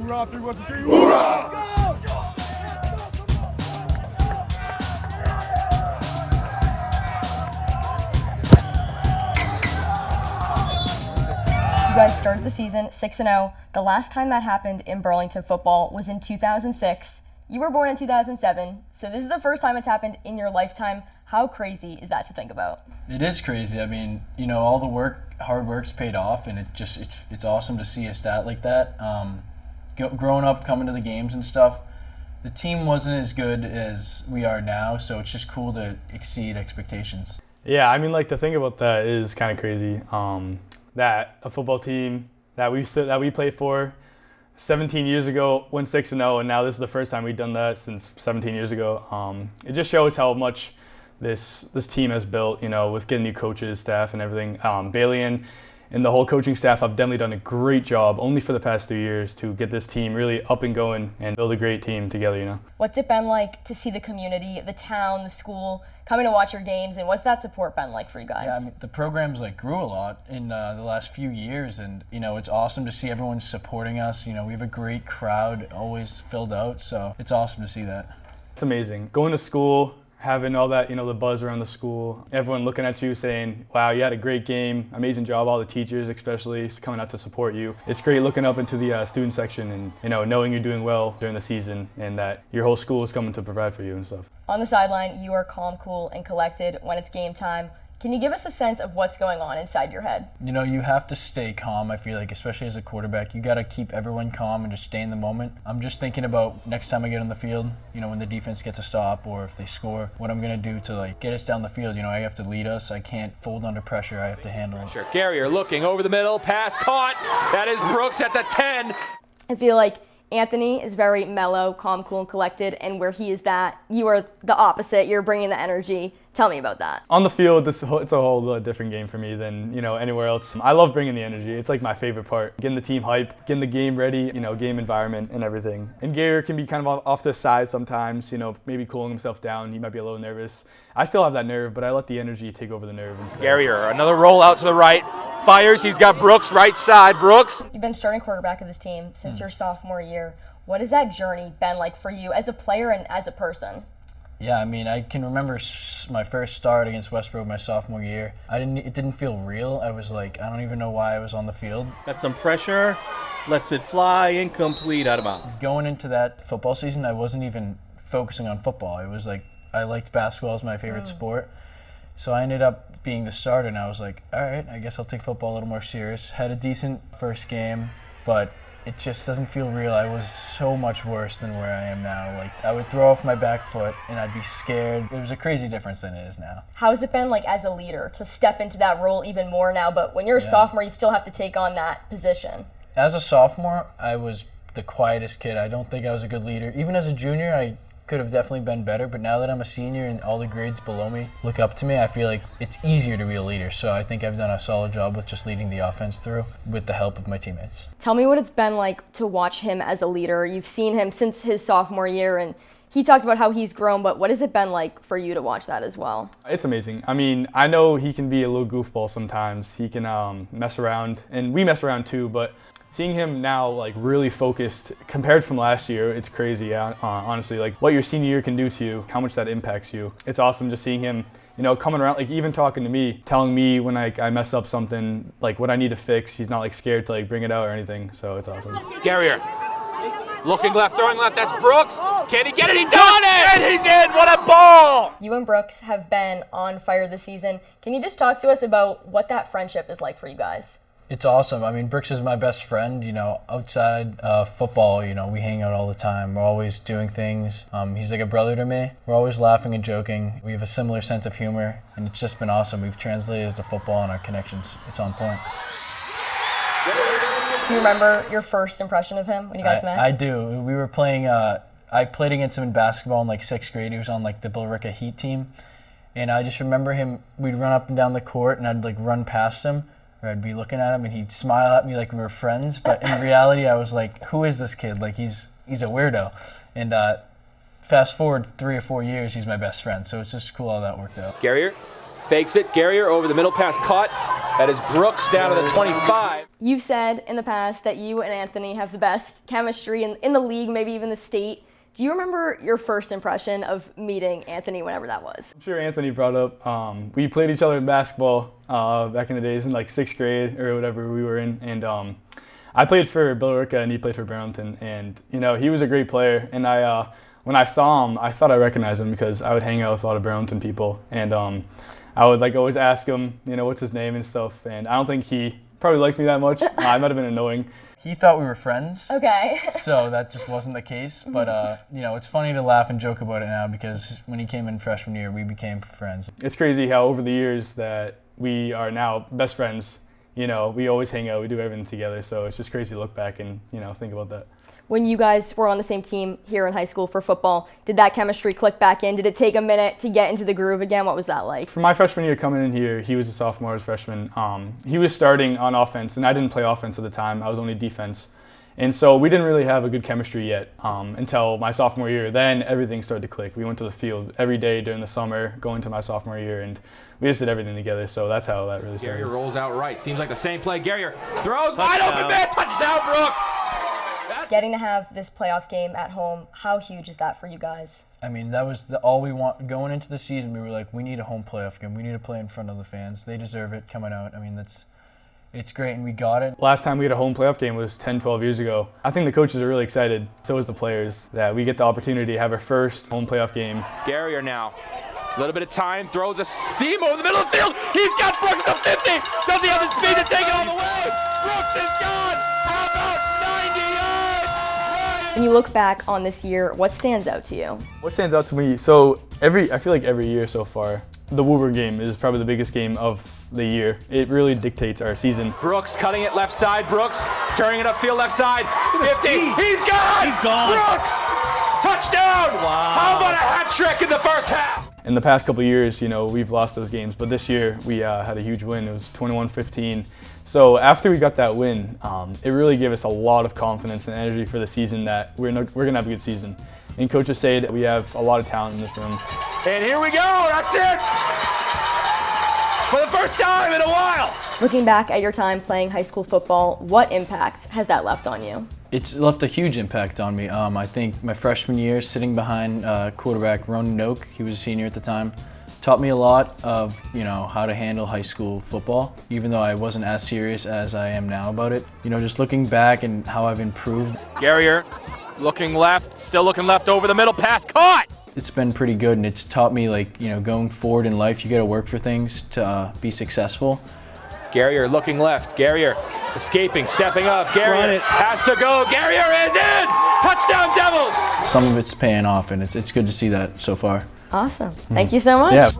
Hoorah, 3, 1, 2, 3. Hoorah! You guys started the season 6-0. The last time that happened in Burlington football was in 2006. You were born in 2007, so this is the first time it's happened in your lifetime. How crazy is that to think about? It is crazy. I mean, you know, all the hard work's paid off, and it's awesome to see a stat like that. Growing up, coming to the games and stuff, the team wasn't as good as we are now, so it's just cool to exceed expectations. Yeah, I mean, like, to think about that is kind of crazy. That a football team that we played for 17 years ago went 6-0, and now this is the first time we've done that since 17 years ago. It just shows how much this team has built, you know, with getting new coaches, staff, and everything. Bailey and the whole coaching staff have definitely done a great job, only for the past 2 years, to get this team really up and going and build a great team together, you know. What's it been like to see the community, the town, the school coming to watch your games, and what's that support been like for you guys? Yeah, I mean, the program's grew a lot in the last few years, and you know, it's awesome to see everyone supporting us. You know, we have a great crowd, always filled out, so it's awesome to see that. It's amazing. Going to school, having all that, you know, the buzz around the school, everyone looking at you saying, wow, you had a great game, amazing job, all the teachers especially coming out to support you. It's great looking up into the student section and, you know, knowing you're doing well during the season and that your whole school is coming to provide for you and stuff. On the sideline, you are calm, cool, and collected when it's game time. Can you give us a sense of what's going on inside your head? You know, you have to stay calm, I feel like, especially as a quarterback. You got to keep everyone calm and just stay in the moment. I'm just thinking about next time I get on the field, you know, when the defense gets a stop or if they score, what I'm going to do to, get us down the field. You know, I have to lead us. I can't fold under pressure. I have to handle it. Sure. Gerrior looking over the middle, pass caught. That is Brooks at the 10. I feel like Anthony is very mellow, calm, cool, and collected, and where he is that, you are the opposite. You're bringing the energy. Tell me about that. On the field, it's a whole different game for me than, you know, anywhere else. I love bringing the energy. It's like my favorite part. Getting the team hype, getting the game ready, you know, game environment and everything. And Gerrior can be kind of off to the side sometimes, you know, maybe cooling himself down. He might be a little nervous. I still have that nerve, but I let the energy take over the nerve instead. Gerrior, another roll out to the right. Fires, he's got Brooks right side. Brooks. You've been starting quarterback of this team since your sophomore year. What has that journey been like for you as a player and as a person? Yeah, I mean, I can remember my first start against Westbrook my sophomore year. It didn't feel real. I was like, I don't even know why I was on the field. Got some pressure, lets it fly, incomplete, out of bounds. Going into that football season, I wasn't even focusing on football. It was like, I liked basketball as my favorite sport. So I ended up being the starter, and I was like, all right, I guess I'll take football a little more serious. Had a decent first game, but it just doesn't feel real. I was so much worse than where I am now. Like, I would throw off my back foot and I'd be scared. It was a crazy difference than it is now. How's it been like as a leader to step into that role even more now, but when you're a sophomore, you still have to take on that position? As a sophomore, I was the quietest kid. I don't think I was a good leader. Even as a junior, I could have definitely been better, but now that I'm a senior and all the grades below me look up to me, I feel like it's easier to be a leader. So I think I've done a solid job with just leading the offense through with the help of my teammates. Tell me what it's been like to watch him as a leader. You've seen him since his sophomore year, and he talked about how he's grown, but what has it been like for you to watch that as well? It's amazing. I mean, I know he can be a little goofball sometimes. He can mess around, and we mess around too, but seeing him now really focused compared from last year, it's crazy, honestly. Like what your senior year can do to you, how much that impacts you. It's awesome just seeing him, you know, coming around, even talking to me, telling me when I mess up something, what I need to fix. He's not scared to bring it out or anything, so it's awesome. Gerrior looking left, throwing left, that's Brooks. Can he get it? He done it! And he's in, what a ball! You and Brooks have been on fire this season. Can you just talk to us about what that friendship is like for you guys? It's awesome. I mean, Brooks is my best friend. You know, outside football, you know, we hang out all the time. We're always doing things. He's like a brother to me. We're always laughing and joking. We have a similar sense of humor, and it's just been awesome. We've translated it to football, and our connections, it's on point. Do you remember your first impression of him when you guys met? I do. We were playing, I played against him in basketball in 6th grade. He was on the Billerica Heat team. And I just remember him, we'd run up and down the court, and I'd run past him. Or I'd be looking at him and he'd smile at me like we were friends, but in reality I was like, who is this kid? He's a weirdo. And fast forward 3 or 4 years, he's my best friend, so it's just cool how that worked out. Gerrior fakes it. Gerrior over the middle, pass caught. That is Brooks down to the 25. You've said in the past that you and Anthony have the best chemistry in the league, maybe even the state. Do you remember your first impression of meeting Anthony, whenever that was? I'm sure Anthony brought up, we played each other in basketball back in the days in like 6th grade or whatever we were in. And I played for Billerica and he played for Burlington. And, you know, he was a great player. And when I saw him, I thought I recognized him because I would hang out with a lot of Burlington people. And I would like always ask him, you know, what's his name and stuff. And I don't think he probably liked me that much. I might have been annoying. He thought we were friends. Okay. So that just wasn't the case. But, you know, it's funny to laugh and joke about it now because when he came in freshman year, we became friends. It's crazy how over the years that we are now best friends. You know, we always hang out, we do everything together. So it's just crazy to look back and, you know, think about that. When you guys were on the same team here in high school for football, did that chemistry click back in? Did it take a minute to get into the groove again? What was that like? For my freshman year coming in here, he was a sophomore, I was a freshman. He was starting on offense, and I didn't play offense at the time. I was only defense. And so we didn't really have a good chemistry yet until my sophomore year. Then everything started to click. We went to the field every day during the summer, going to my sophomore year, and we just did everything together. So that's how that really started. Gerrior rolls out right. Seems like the same play. Gerrior throws wide open man. Touchdown, Brooks. Getting to have this playoff game at home, how huge is that for you guys? I mean, that was all we want going into the season. We were like, we need a home playoff game. We need to play in front of the fans. They deserve it coming out. I mean, it's great, and we got it. Last time we had a home playoff game was 10, 12 years ago. I think the coaches are really excited, so is the players, that we get the opportunity to have our first home playoff game. Gerrior now. A little bit of time, throws a steam over the middle of the field. He's got Brooks to 50. Does he have the speed to take it all the way? Brooks is gone. How about 90 yards? When you look back on this year, what stands out to you? What stands out to me? So I feel like every year so far, the Woburn game is probably the biggest game of the year. It really dictates our season. Brooks cutting it left side. Brooks turning it upfield left side. 50. He's gone. He's gone. Brooks. Touchdown. Wow. How about a hat trick in the first half? In the past couple of years, you know, we've lost those games, but this year we had a huge win. It was 21-15. So after we got that win, it really gave us a lot of confidence and energy for the season that we're gonna have a good season. And coaches say that we have a lot of talent in this room. And here we go. That's it. For the first time in a while. Looking back at your time playing high school football, what impact has that left on you? It's left a huge impact on me. I think my freshman year, sitting behind quarterback Ronan Noak, he was a senior at the time, taught me a lot of, you know, how to handle high school football, even though I wasn't as serious as I am now about it. You know, just looking back and how I've improved. Gerrior looking left, still looking left over the middle, pass caught. It's been pretty good, and it's taught me, like, you know, going forward in life, you got to work for things to be successful. Gerrior looking left. Gerrior escaping, stepping up. Gerrior has to go. Gerrior is in. Touchdown, Devils. Some of it's paying off, and it's good to see that so far. Awesome. Thank you so much. Yeah.